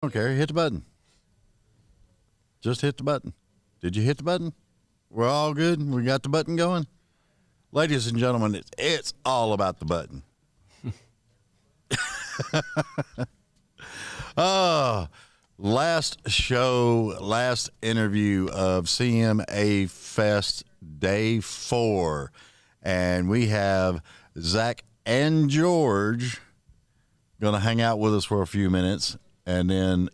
don't care. Hit the button. Just hit the button. Did you hit the button? We're all good. We got the button going. Ladies and gentlemen, it's all about the button. Last show, last interview of CMA Fest Day 4. And we have Zac and George going to hang out with us for a few minutes. And then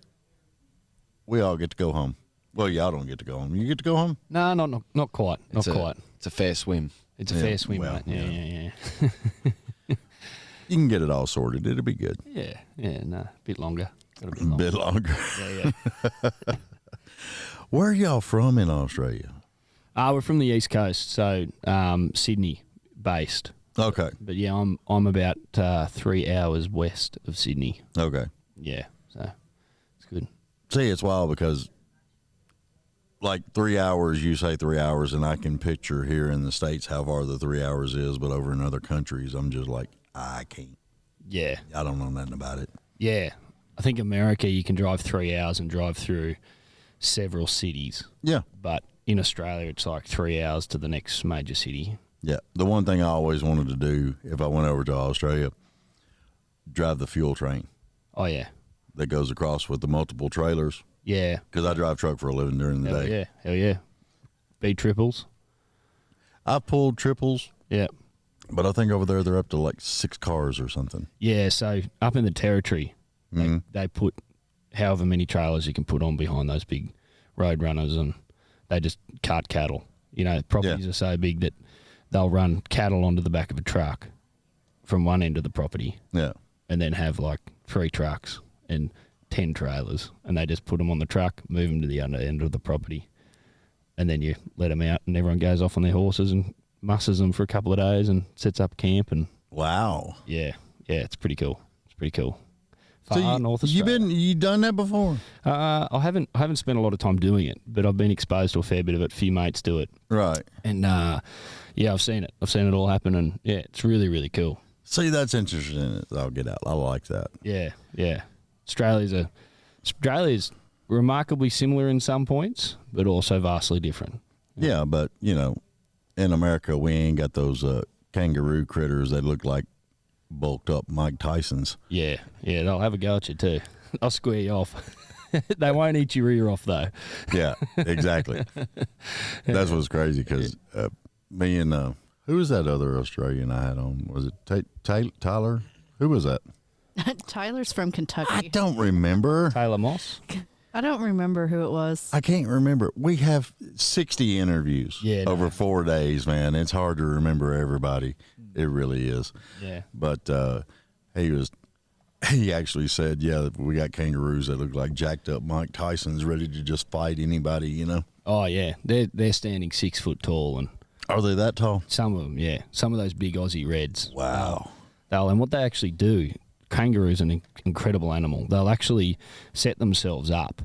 we all get to go home. Well, y'all don't get to go home. You get to go home? No, not quite. Not quite. It's a fair swim. It's a fair swim, well, mate. Yeah. You can get it all sorted. It'll be good. Yeah, no, a bit longer. Got A bit longer. Yeah. Where are y'all from in Australia? We're from the East Coast, so Sydney based. Okay. But yeah, I'm about 3 hours west of Sydney. Okay. Yeah, so it's good. See, it's wild because like 3 hours, you say 3 hours, and I can picture here in the States how far the 3 hours is, but over in other countries, I'm just like, I can't. Yeah. I don't know nothing about it. Yeah. I think America, you can drive 3 hours and drive through several cities. Yeah. But in Australia, it's like 3 hours to the next major city. Yeah. The one thing I always wanted to do if I went over to Australia, drive the fuel train Oh, yeah. that goes across with the multiple trailers. Yeah. Because I drive truck for a living during the day. Hell yeah. B triples. I've pulled triples, Yeah. but I think over there they're up to like 6 cars or something. Yeah, so up in the territory, they put however many trailers you can put on behind those big road runners, and they just cart cattle. You know, properties are so big that they'll run cattle onto the back of a truck from one end of the property. Yeah. And then have like 3 trucks and 10 trailers, and they just put them on the truck, move them to the other end of the property, and then you let them out, and everyone goes off on their horses and musses them for a couple of days and sets up camp. And Wow. yeah, it's pretty cool. It's pretty cool. So North Australia. you done that before? I haven't spent a lot of time doing it, but I've been exposed to a fair bit of it. A few mates do it, Right. and I've seen it. I've seen it all happen, and yeah, it's really, really cool. See, that's interesting. I'll get out. I like that. Yeah. Australia's remarkably similar in some points, but also vastly different. Yeah, but, you know, in America, we ain't got those kangaroo critters that look like bulked up Mike Tysons. Yeah, they'll have a go at you too. They'll square you off. They won't eat your ear off though. Yeah, exactly. That's what's crazy because me and who was that other Australian I had on? Was it Tyler? Who was that? Tyler's from Kentucky. I don't remember. Taylor Moss. I don't remember who it was. I can't remember. We have 60 interviews over 4 days, man. It's hard to remember everybody. It really is. Yeah. But he actually said, yeah, we got kangaroos that look like jacked up Mike Tyson's ready to just fight anybody, you know? Oh, yeah. They're standing 6 foot tall, and Are they that tall? some of them, yeah. Some of those big Aussie reds. Wow. And what they actually do, kangaroo's an incredible animal. They'll actually set themselves up,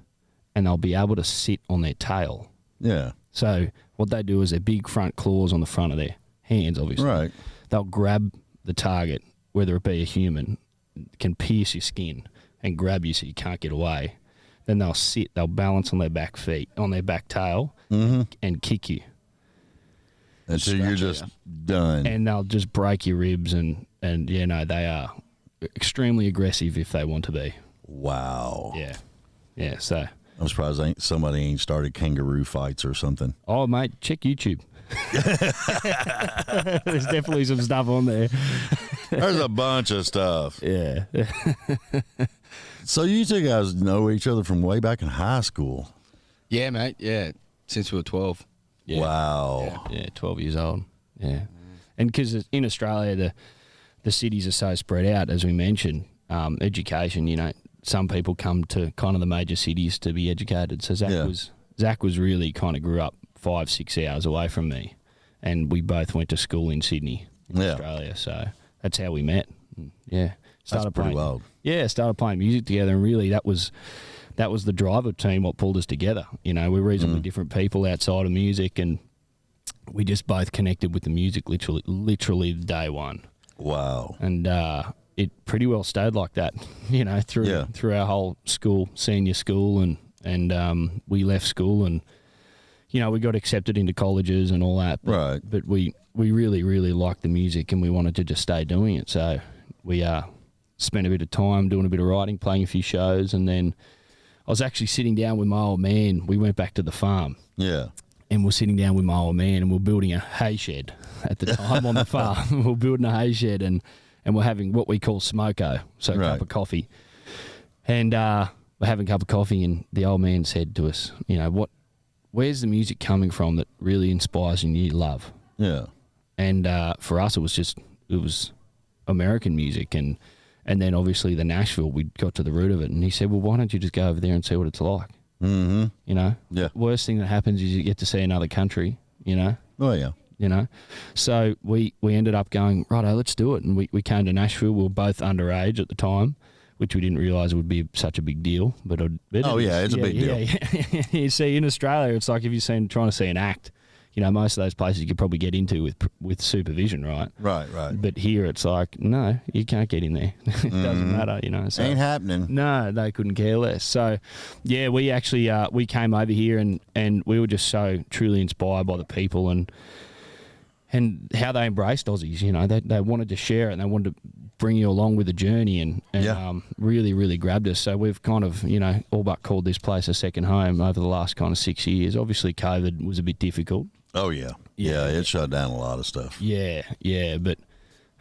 and they'll be able to sit on their tail. Yeah. So what they do is their big front claws on the front of their hands, obviously. Right. They'll grab the target, whether it be a human, can pierce your skin and grab you so you can't get away. Then they'll balance on their back feet, on their back tail, and kick you. Until you're just done. And they'll just break your ribs, and you know, they are extremely aggressive if they want to be. Wow. Yeah, so. I'm surprised somebody ain't started kangaroo fights or something. Oh, mate, check YouTube. There's definitely some stuff on there. There's a bunch of stuff. Yeah. So you two guys know each other from way back in high school. Yeah, mate. Yeah, since we were 12. Yeah. Wow. Yeah, 12 years old. Yeah. And because in Australia, the cities are so spread out, as we mentioned, education, you know, some people come to kind of the major cities to be educated. So Zac was really kind of grew up 5-6 hours away from me, and we both went to school in Sydney, Australia. So that's how we met. Yeah. That's pretty wild. Yeah, started playing music together, and really that was the driver team what pulled us together. You know, we're reasonably different people outside of music, and we just both connected with the music literally day one. Wow. And it pretty well stayed like that, you know, through our whole school, senior school, and we left school, and you know, we got accepted into colleges and all that. But we really, really liked the music, and we wanted to just stay doing it. So we spent a bit of time doing a bit of writing, playing a few shows, and then I was actually sitting down with my old man. We went back to the farm. Yeah. And we're sitting down with my old man, and we're building a hay shed at the time on the farm. We're building a hay shed, and we're having what we call smoko, so a cup of coffee. And we're having a cup of coffee, and the old man said to us, you know, where's the music coming from that really inspires and you love? Yeah. And for us, it was American music, and then obviously the Nashville, we got to the root of it. And he said, well, why don't you just go over there and see what it's like? Mm-hmm. You know? Yeah. Worst thing that happens is you get to see another country, you know? Oh, yeah. You know? So we ended up going, righto, let's do it. And we came to Nashville. We were both underage at the time, which we didn't realise it would be such a big deal. But it's a big deal. Yeah. You see, in Australia, it's like if you're trying to see an act, you know, most of those places you could probably get into with supervision, right? Right. But here it's like, no, you can't get in there. It doesn't matter, you know. So, ain't happening. No, they couldn't care less. So, yeah, we actually we came over here and we were just so truly inspired by the people and how they embraced Aussies. You know, they wanted to share it and they wanted to bring you along with the journey and really, really grabbed us. So we've kind of, you know, all but called this place a second home over the last kind of 6 years. Obviously, COVID was a bit difficult. Oh, yeah. Yeah, it shut down a lot of stuff. Yeah. But,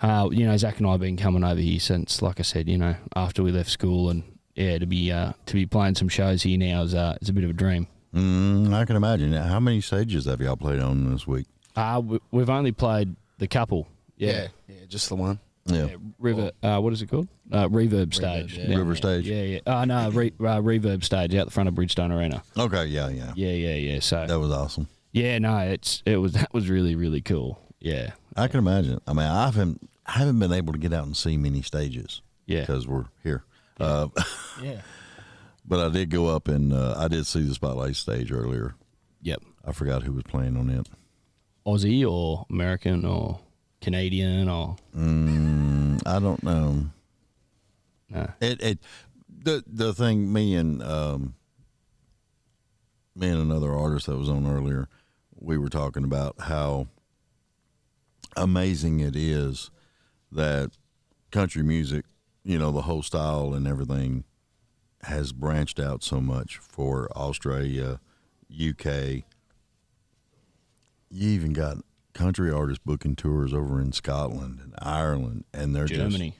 you know, Zac and I have been coming over here since, like I said, you know, after we left school. And, yeah, to be playing some shows here now is a bit of a dream. I can imagine. How many stages have y'all played on this week? We've only played the couple. Yeah, just the one. Yeah. River, what is it called? Reverb stage. Yeah. River stage? Yeah. Oh, no, Reverb stage out the front of Bridgestone Arena. Okay, yeah. Yeah. So That was awesome. yeah, no, that was really, really cool. Yeah. I can imagine. I mean, I haven't been able to get out and see many stages. Yeah. Because we're here. Yeah. But I did go up and I did see the Spotlight stage earlier. Yep. I forgot who was playing on it. Aussie or American or Canadian or I don't know. no. The thing me and another artist that was on earlier, we were talking about how amazing it is that country music, you know, the whole style and everything has branched out so much for Australia, UK. You even got country artists booking tours over in Scotland and Ireland, and they're Germany.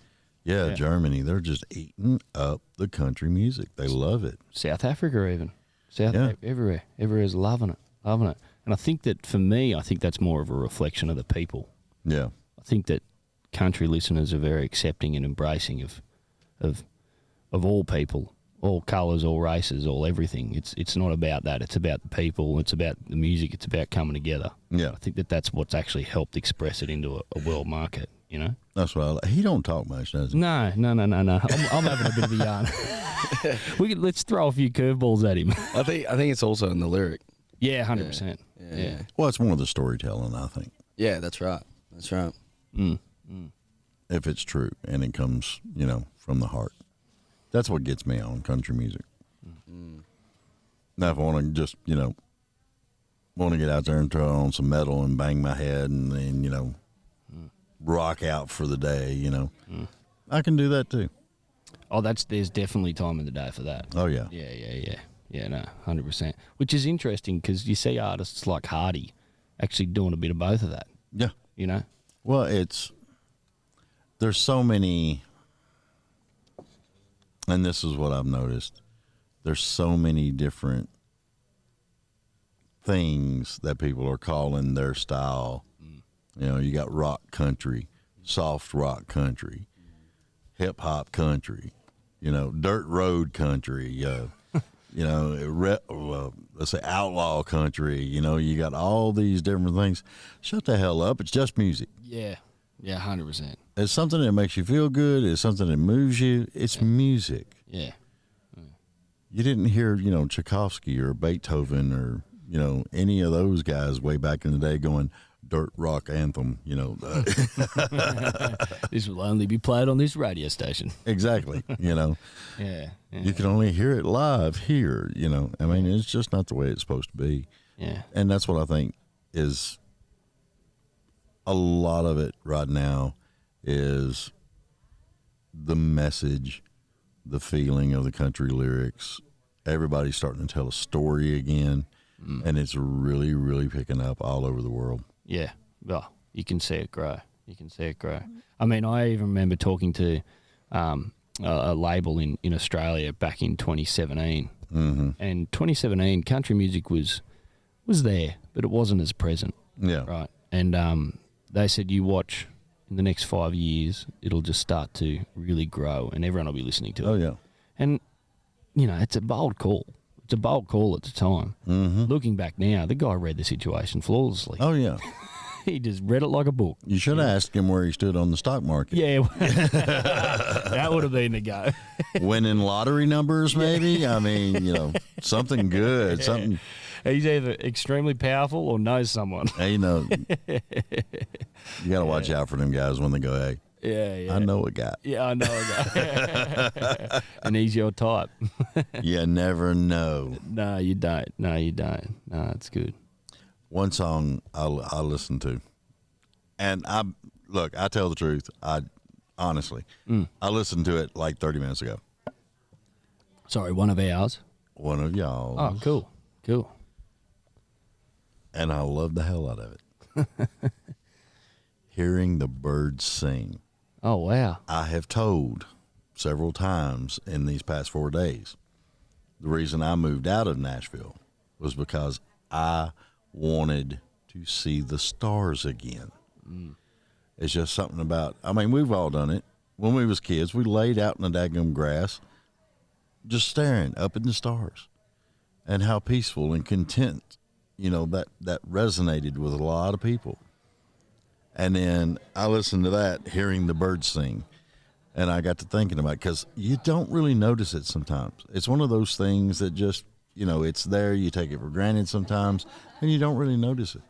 Germany. They're just eating up the country music. They love it. South Africa even. Everywhere. Everywhere's loving it. And I think that for me, that's more of a reflection of the people. Yeah. I think that country listeners are very accepting and embracing of all people, all colours, all races, all everything. It's not about that. It's about the people. It's about the music. It's about coming together. Yeah. I think that's what's actually helped express it into a world market, you know? That's what he don't talk much, does he? No. I'm having a bit of a yarn. Let's throw a few curveballs at him. I think it's also in the lyric. Yeah, 100%. Yeah. Well, it's more of the storytelling, I think. Yeah, that's right. If it's true and it comes, you know, from the heart. That's what gets me on country music. Now, if I want to just, you know, get out there and throw on some metal and bang my head and then, you know, rock out for the day, you know, I can do that too. Oh, there's definitely time in the day for that. Oh, yeah. Yeah, no, 100%. Which is interesting because you see artists like Hardy actually doing a bit of both of that. Yeah. You know? Well, there's so many, and this is what I've noticed, there's so many different things that people are calling their style. You know, you got rock country, soft rock country, hip hop country, you know, dirt road country, you know, let's say outlaw country. You know, you got all these different things. Shut the hell up. It's just music. Yeah, 100%. It's something that makes you feel good. It's something that moves you. It's music. Yeah. You didn't hear, you know, Tchaikovsky or Beethoven or, you know, any of those guys way back in the day going, dirt rock anthem, This will only be played on this radio station. Exactly. Yeah. You can only hear it live here, I mean, it's just not the way it's supposed to be. Yeah. And that's what I think is a lot of it right now is the message, the feeling of the country lyrics. Everybody's starting to tell a story again, and it's really, really picking up all over the world. Yeah. Well, you can see it grow. I mean, I even remember talking to a label in Australia back in 2017. Mm-hmm. And 2017, country music was there, but it wasn't as present. Yeah. Right. And they said, you watch in the next 5 years, it'll just start to really grow and everyone will be listening to it. Oh, yeah. And, it's a bold call. It's a bold call at the time. Mm-hmm. Looking back now, the guy read the situation flawlessly. Oh, yeah. He just read it like a book. You should have asked him where he stood on the stock market. Yeah. That would have been the go. Winning lottery numbers, maybe? I mean, something good. Something. He's either extremely powerful or knows someone. Hey, you got to watch out for them guys when they go, hey, Yeah. I know a guy. Yeah, I know a guy. And he's your type. You never know. No, you don't. No, it's good. One song I listen to, and I tell the truth. I listened to it like 30 minutes ago. Sorry, one of ours. One of y'all. Oh, cool. And I love the hell out of it. Hearing the birds sing. Oh, wow. I have told several times in these past 4 days, the reason I moved out of Nashville was because I wanted to see the stars again. It's just something about, we've all done it. When we was kids, we laid out in the daggum grass, just staring up at the stars, and how peaceful and content, that resonated with a lot of people. And then I listened to that, hearing the birds sing, and I got to thinking about it, because you don't really notice it sometimes. It's one of those things that just, it's there, you take it for granted sometimes, and you don't really notice it.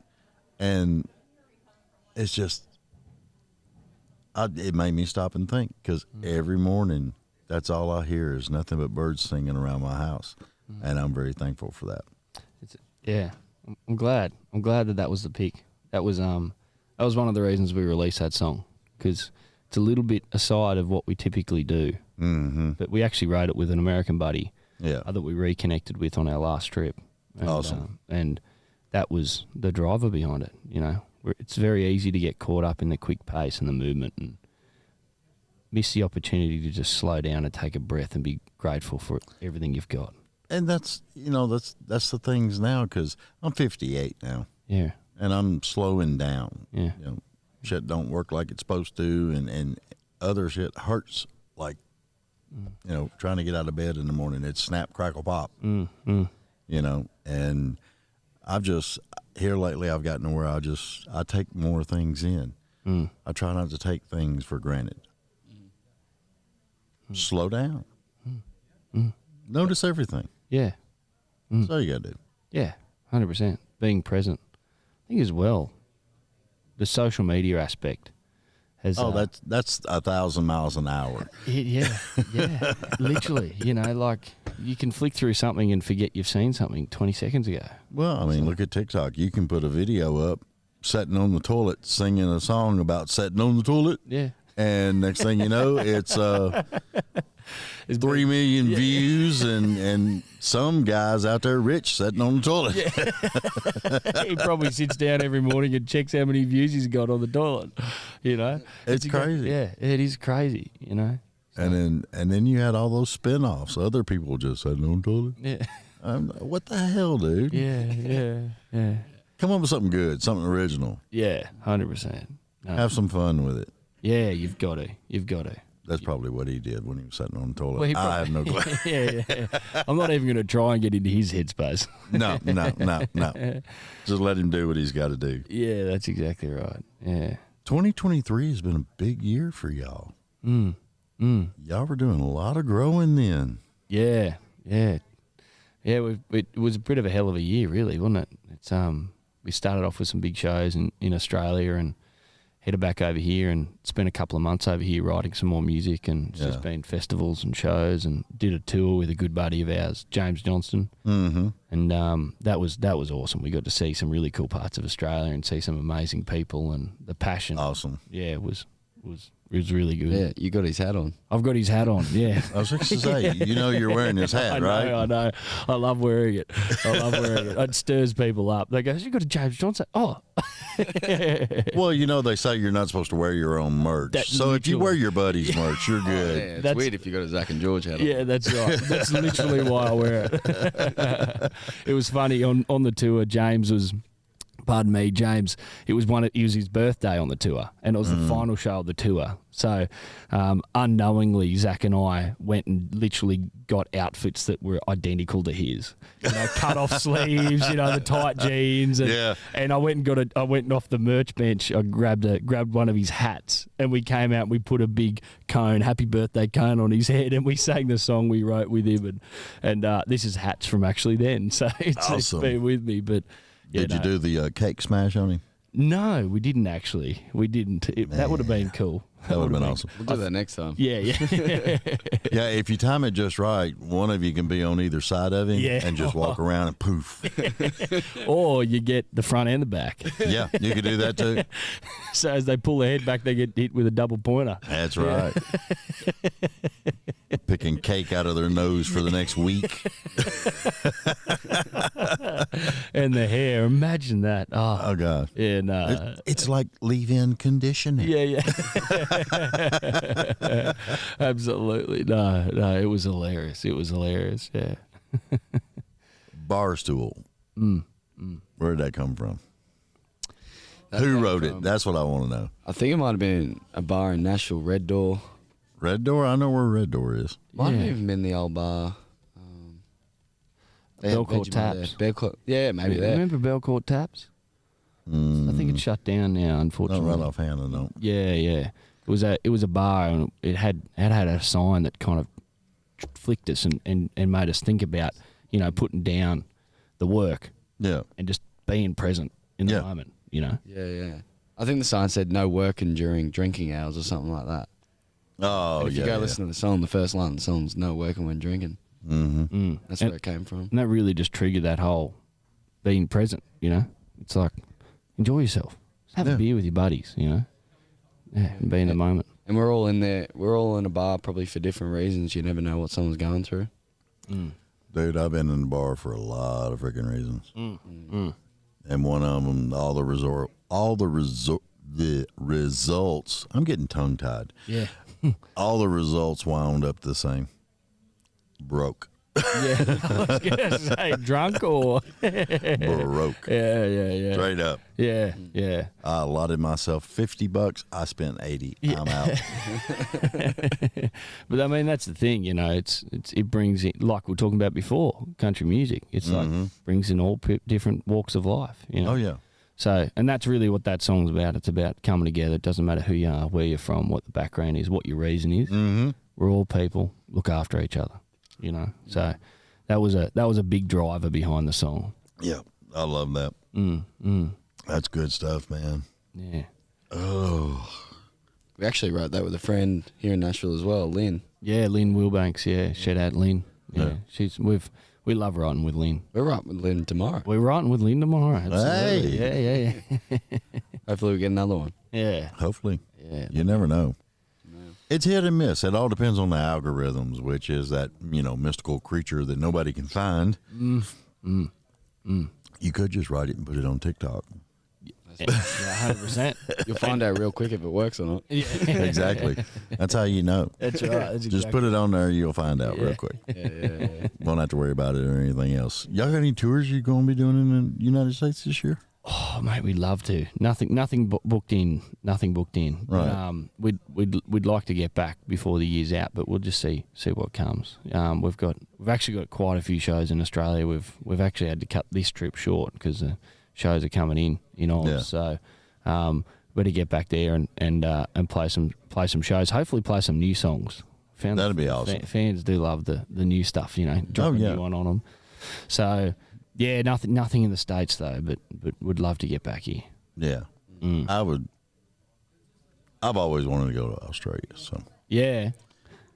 And it's just, it made me stop and think, because every morning, that's all I hear is nothing but birds singing around my house, and I'm very thankful for that. Yeah, I'm glad. I'm glad that was the pick. That was one of the reasons we released that song, because it's a little bit aside of what we typically do. Mm-hmm. But we actually wrote it with an American buddy that we reconnected with on our last trip. And, awesome. And that was the driver behind it. It's very easy to get caught up in the quick pace and the movement and miss the opportunity to just slow down and take a breath and be grateful for everything you've got. And that's the things now, because I'm 58 now. Yeah. And I'm slowing down. Yeah. Shit don't work like it's supposed to, and other shit hurts, like, trying to get out of bed in the morning. It's snap, crackle, pop. And I've just, here lately, I've gotten to where I take more things in. I try not to take things for granted. Slow down. Notice everything. Yeah. That's all you got to do. Yeah, 100%. Being present. I think as well, the social media aspect has... that's 1,000 miles an hour. Yeah, literally. Like, you can flick through something and forget you've seen something 20 seconds ago. Well, look at TikTok. You can put a video up sitting on the toilet singing a song about sitting on the toilet. Yeah. And next thing you know, it's 3 million views and some guys out there rich sitting on the toilet. Yeah. He probably sits down every morning and checks how many views he's got on the toilet. It's crazy. Yeah, it is crazy. So. And then you had all those spin-offs. Other people just sitting on the toilet. Yeah. What the hell, dude? Yeah. Come up with something good, something original. Yeah, 100%. Have some fun with it. Yeah, you've got to. That's probably what he did when he was sitting on the toilet. Well, I have no clue. Yeah. I'm not even going to try and get into his headspace. No. Just let him do what he's got to do. Yeah, that's exactly right. Yeah. 2023 has been a big year for y'all. Y'all were doing a lot of growing then. Yeah. It was a bit of a hell of a year, really, wasn't it? It's we started off with some big shows in Australia and headed back over here and spent a couple of months over here writing some more music, and it's just been festivals and shows, and did a tour with a good buddy of ours, James Johnston, and that was awesome. We got to see some really cool parts of Australia and see some amazing people, and the passion. Awesome. Yeah, it was really good. Yeah, you got his hat on. I've got his hat on. Yeah. I was just to say, you're wearing his hat, right? I know. I love wearing it. It stirs people up. They go, "You got a James Johnson?" Oh. Well, they say you're not supposed to wear your own merch. So if you wear your buddy's merch, you're good. Yeah, it's weird if you got a Zac and George hat on. Yeah, that's right. That's literally why I wear it. It was funny on the tour. James, it was his birthday on the tour, and it was the final show of the tour. So, unknowingly, Zac and I went and literally got outfits that were identical to his. Cut off sleeves, the tight jeans, and I went off the merch bench. I grabbed one of his hats, and we came out and we put a big cone, happy birthday cone, on his head, and we sang the song we wrote with him. And this is hats from actually then, so it's been with me, but. Did you do the cake smash on him? No, we didn't actually. We didn't. That would have been cool. That would have been awesome. We'll do that next time. Yeah. Yeah, if you time it just right, one of you can be on either side of him and just walk around and poof. Or you get the front and the back. Yeah, you could do that too. So as they pull their head back, they get hit with a double pointer. That's right. Picking cake out of their nose for the next week. And the hair, imagine that. Oh God. Yeah, no. It's like leave-in conditioning. Yeah. Absolutely. No, it was hilarious. Yeah. Barstool. Where did that come from? Who wrote it? That's what I want to know. I think it might have been a bar in Nashville, Red Door. Red Door? I know where Red Door is. Might have even been the old bar. Belcourt Taps. Yeah, maybe there. Remember Belcourt Taps? I think it's shut down now, unfortunately. Not right offhand, I don't. Yeah. It was a bar, and it had a sign that kind of flicked us and made us think about, putting down the work. Yeah. And just being present in the moment, Yeah. I think the sign said no working during drinking hours or something like that. Oh, and if you go listen to the song, the first line of the song's no working when drinking. That's where it came from. And that really just triggered that whole being present, It's like, enjoy yourself. Just have a beer with your buddies, Yeah, and be in the moment. And we're all in there. We're all in a bar probably for different reasons. You never know what someone's going through. Dude, I've been in the bar for a lot of freaking reasons. And one of them, all the results, I'm getting tongue-tied. Yeah. All the results wound up the same. Broke. Yeah, I was going to say drunk or... Broke. Yeah. Straight up. Yeah. I allotted myself $50. I spent $80. I'm out. But I mean, that's the thing, it brings in, like we were talking about before, country music. It's like brings in all different walks of life. Oh yeah. So, and that's really what that song's about. It's about coming together. It doesn't matter who you are, where you're from, what the background is, what your reason is. We're all people. Look after each other. So that was a big driver behind the song. Yeah, I love that. That's good stuff, man. Yeah. Oh, we actually wrote that with a friend here in Nashville as well, Lynn. Yeah, Lynn Wilbanks. Yeah, shout out Lynn. Yeah, we love writing with Lynn. We're writing with Lynn tomorrow. We're writing with Lynn tomorrow. Absolutely. Hey. Yeah. Hopefully we get another one. Yeah. Hopefully. Yeah. You never know. It's hit and miss. It all depends on the algorithms, which is that, mystical creature that nobody can find. You could just write it and put it on TikTok. Yeah, 100%. You'll find out real quick if it works or not. Yeah. Exactly. That's how you know. That's right. That's Just put it on there, you'll find out real quick. Yeah. Won't have to worry about it or anything else. Y'all got any tours you going to be doing in the United States this year? Oh, mate, we'd love to. Nothing booked in. Right. We'd like to get back before the year's out, but we'll just see what comes. We've actually got quite a few shows in Australia. We've actually had to cut this trip short because the shows are coming in Oz. Yeah. So, better get back there and play some shows. Hopefully, play some new songs. That'd be awesome. Fans do love the new stuff. Dropping new one on them. So. Yeah, nothing in the States though, but would love to get back here. Yeah. I've always wanted to go to Australia, so Yeah.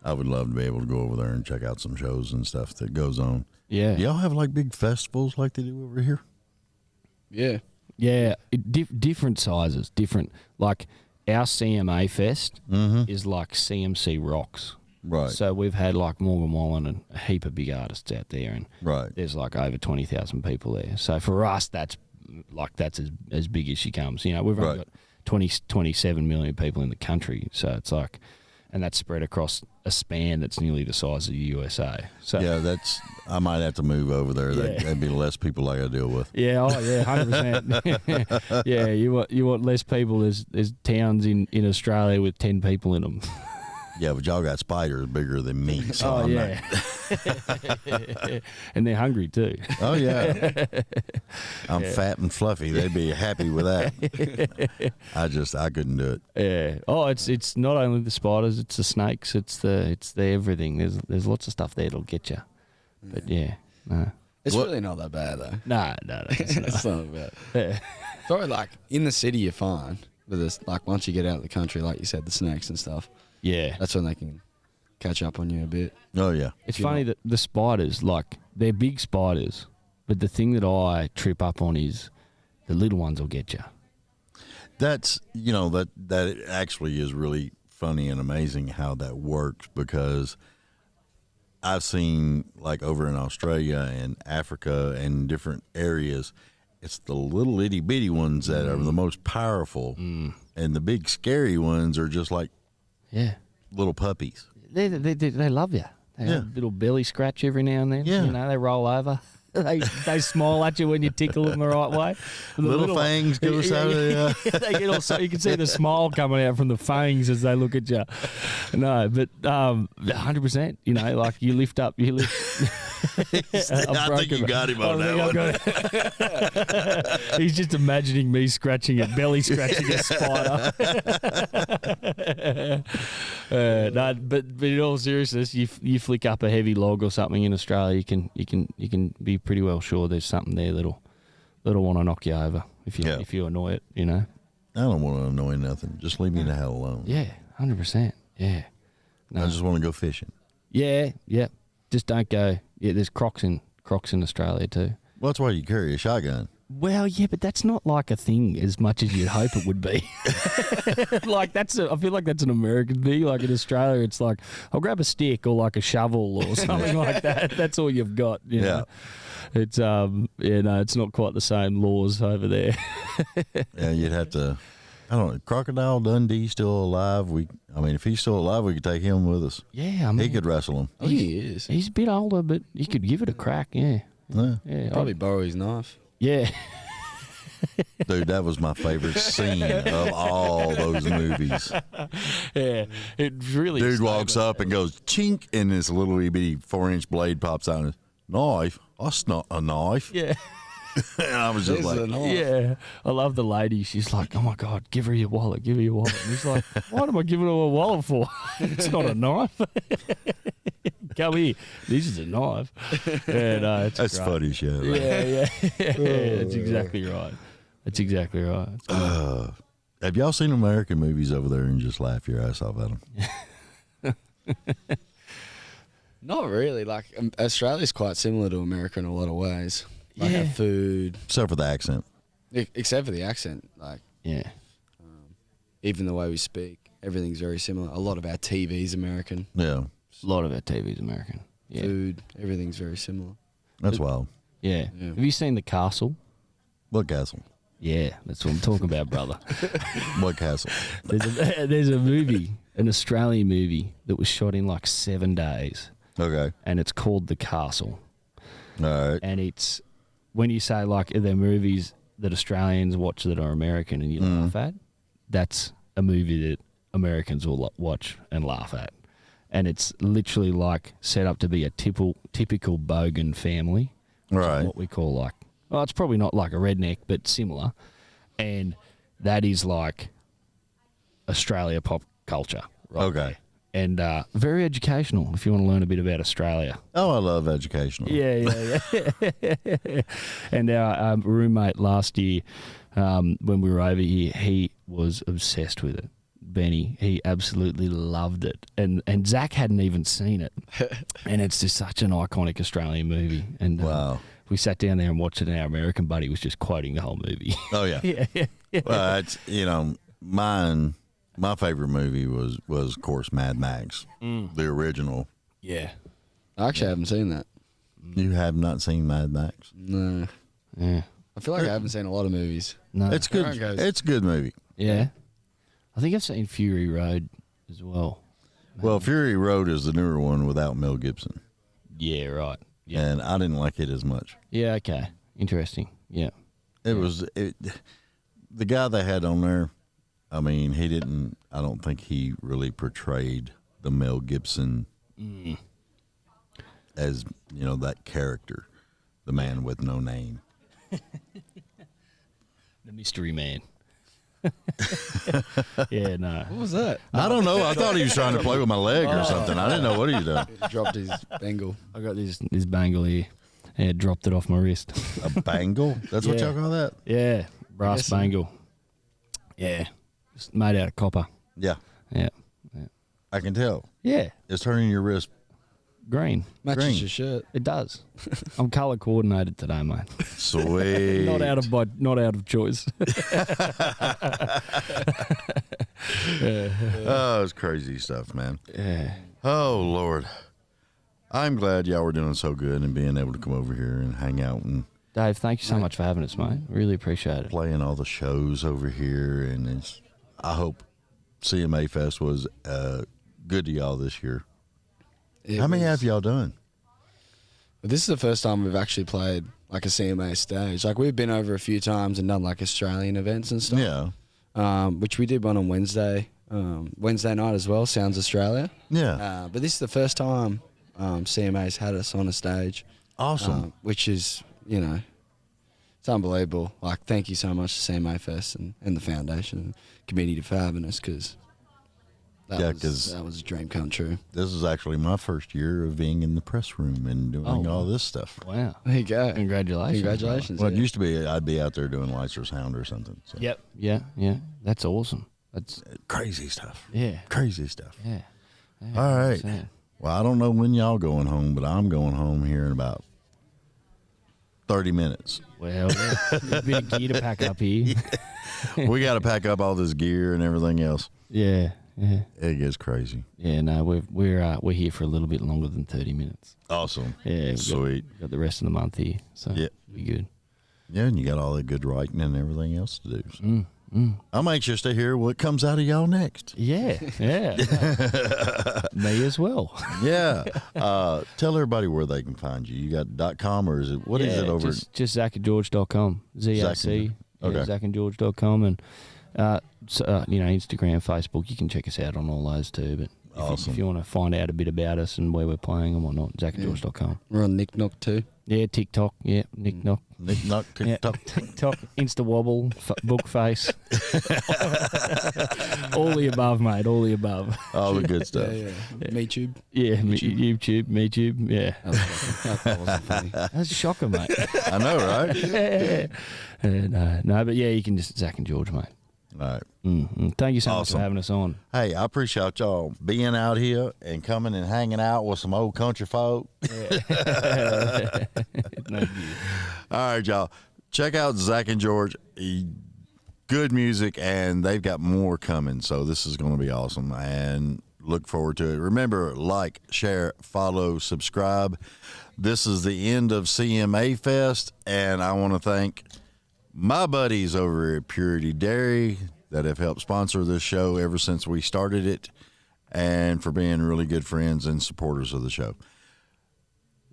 I would love to be able to go over there and check out some shows and stuff that goes on. Yeah. Do y'all have like big festivals like they do over here? Yeah. Yeah, different sizes, different. Like our CMA Fest is like CMC Rocks. Right. So we've had like Morgan Wallen and a heap of big artists out there, and Right. there's like over 20,000 people there. So for us, that's as big as she comes. You know, we've only Right. got 27 million people in the country, so it's like, and that's spread across a span that's nearly the size of the USA. So Yeah, I might have to move over there. Yeah. That'd be less people I got to deal with. Yeah, 100%. Yeah, you want less people. There's towns in Australia with 10 people in them. Yeah, but y'all got spiders bigger than me. So I'm not. And they're hungry too. Oh yeah, I'm fat and fluffy. They'd be happy with that. I couldn't do it. Yeah. Oh, it's not only the spiders, it's the snakes, it's the everything. There's lots of stuff there that'll get you. But yeah, no. It's really not that bad though. No, it's not. It's not bad. Yeah. Probably like in the city you're fine, but there's like once you get out of the country, like you said, the snakes and stuff. Yeah. That's when they can catch up on you a bit. Oh yeah, It's funny that the spiders, like, they're big spiders, but the thing that I trip up on is the little ones will get you. that's that actually is really funny and amazing how that works, because I've seen like over in Australia and Africa and different areas, it's the little itty bitty ones that are the most powerful, and the big scary ones are just like Yeah. little puppies. They love you. They have a little belly scratch every now and then. Yeah. You know, they roll over. They smile at you when you tickle them the right way. The Little fangs go out of the. They get all, you can see the smile coming out from the fangs as they look at you. No, but 100%. You know, like you lift. I think you got him on that one. He's just imagining me scratching it, belly scratching a spider. No, but in all seriousness, you flick up a heavy log or something in Australia, you can be pretty well sure there's something there that'll want to knock you over if you annoy it. You know. I don't want to annoy nothing. Just leave me the hell alone. Yeah, 100%. Yeah. No. I just want to go fishing. Yeah. Just don't go. Yeah, there's crocs in Australia too. Well, that's why you carry a shotgun. Well, yeah, but that's not like a thing as much as you'd hope it would be. Like I feel like that's an American thing. Like in Australia, it's like I'll grab a stick or like a shovel or something like that. That's all you've got. You know? It's it's not quite the same laws over there. Yeah, you'd have to. I don't know. Crocodile Dundee still alive? If he's still alive, we could take him with us. Yeah, I mean, He could wrestle him. Oh, he is. He's a bit older, but you could give it a crack. Yeah, Yeah. Probably borrow his knife. Yeah. Dude, that was my favorite scene of all those movies. Yeah, it really. Dude walks up and goes chink, and this little bitty 4-inch blade pops out. And knife? That's not a knife. Yeah. And I was just This is a like, knife. Yeah, I love the lady. She's like, "Oh my God, give her your wallet, give her your wallet." And he's like, "What am I giving her a wallet for? It's not a knife. Come here, this is a knife." Yeah, no, it's that's great. funny shit. Yeah, that's exactly right. That's exactly right. Have y'all seen American movies over there and just laugh your ass off at them? Not really. Like Australia's quite similar to America in a lot of ways. Like Yeah. our food, Except for the accent. except for the accent. Like Yeah, even the way we speak, everything's very similar. A lot of our TV's American. Yeah, a lot of our TV's American. Yeah, Food, everything's very similar. that's wild. yeah. Yeah. Have you seen The Castle? What castle? Yeah, that's what I'm talking about, brother. What castle? There's a movie, an Australian movie that was shot in like 7 days, Okay. and it's called The Castle. All right. And it's when you say like they're movies that Australians watch that are American and you laugh at, that's a movie that Americans will watch and laugh at. And it's literally like set up to be a typical bogan family. Which is Right. what we call like, well, it's probably not like a redneck, but similar. And that is like Australia pop culture. Right Okay. there. and very educational if you want to learn a bit about Australia. Oh, I love educational. Yeah. And our roommate last year, when we were over here, he was obsessed with it. Benny, he absolutely loved it, and Zach hadn't even seen it, and it's just such an iconic Australian movie. And Wow. we sat down there and watched it, and our American buddy was just quoting the whole movie. Oh yeah. yeah. Well, it's my favorite movie was of course Mad Max, the original. Yeah. I actually haven't seen that. You have not seen Mad Max? No. Yeah. I feel like I haven't seen a lot of movies. No. It's good. Everyone goes- It's a good movie. Yeah. I think I've seen Fury Road as well. Well, Fury Road is the newer one without Mel Gibson, Yeah, right. Yeah. and I didn't like it as much. Yeah, okay. Interesting. Yeah. It was the guy they had on there. I mean, he didn't. I don't think he really portrayed the Mel Gibson as that character, the man with no name. The Mystery Man. Yeah, no. What was that? I don't know. I thought he was trying to play with my leg or something. I didn't know what he was doing. He dropped his bangle. I got this bangle here. Yeah, dropped it off my wrist. A bangle? That's what Yeah. y'all call that? Yeah, brass guess so. bangle. Yeah, just made out of copper. Yeah, Yeah. I can tell. Yeah, It's turning your wrist. green. Matches Green. your shirt. It does. I'm color coordinated today, mate. Sweet. Not out of choice. Oh, it's crazy stuff, man. Yeah. Oh, Lord. I'm glad y'all were doing so good and being able to come over here and hang out and Dave, thank you so much for having us, mate. Really appreciate it. playing all the shows over here. And I hope CMA Fest was good to y'all this year. How many have y'all done? This is the first time we've actually played like a CMA stage. Like we've been over a few times and done like Australian events and stuff. Yeah. Which we did one on Wednesday night as well, Sounds Australia. Yeah. But this is the first time CMA's had us on a stage. Awesome. Which is, it's unbelievable. Like, thank you so much to CMA Fest and the foundation and committee for having us, because Yeah, 'cause- that was a dream come true. This is actually my first year of being in the press room and doing all this stuff. Wow. There you go. Congratulations. Congratulations. Well, it yeah. used to be I'd be out there doing Lights or Sound or something. So. Yep. Yeah. That's awesome. That's Crazy stuff. yeah. Crazy stuff. Yeah. All right. 100%. Well, I don't know when y'all going home, but I'm going home here in about 30 minutes. Well, yeah. There's a bit of gear to pack up here. We got to pack up all this gear and everything else. Yeah. It gets crazy. Yeah. No, we're here for a little bit longer than 30 minutes. Awesome. Yeah. Sweet. Got the rest of the month here, so Yeah. be good. Yeah, and you got all the good writing and everything else to do. So. I'm anxious to hear what comes out of y'all next. Yeah. Me as well. Yeah. Tell everybody where they can find you. You got .com or is it, what is it over? Just zacandgeorge.com. ZAC. Okay. Zacandgeorge.com. And, Instagram, Facebook, you can check us out on all those too. But Awesome. if you want to find out a bit about us and where we're playing and whatnot, zacandgeorge.com. We're on Nick Knock too. Yeah, TikTok. Yeah, Nick Knock. Nick Knock, Yeah, TikTok. TikTok, Insta Wobble, Book Face. All the above, mate. All the above. All the good stuff. Yeah. MeTube. Yeah, YouTube, MeTube. Yeah. That wasn't funny. That's a shocker, mate. I know, right? No, but yeah, you can just Zac and George, mate. All right. Thank you so much Awesome. for having us on. Hey, I appreciate y'all being out here and coming and hanging out with some old country folk. Thank you. All right, y'all. Check out Zac and George. Good music, and they've got more coming. So this is going to be awesome, and look forward to it. Remember, like, share, follow, subscribe. This is the end of CMA Fest, and I want to thank my buddies over at Purity Dairy that have helped sponsor this show ever since we started it, and for being really good friends and supporters of the show.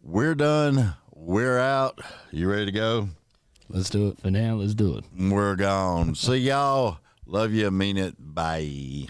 We're done. We're out. You ready to go? Let's do it. For now, let's do it. We're gone. See y'all. Love you. Mean it. Bye.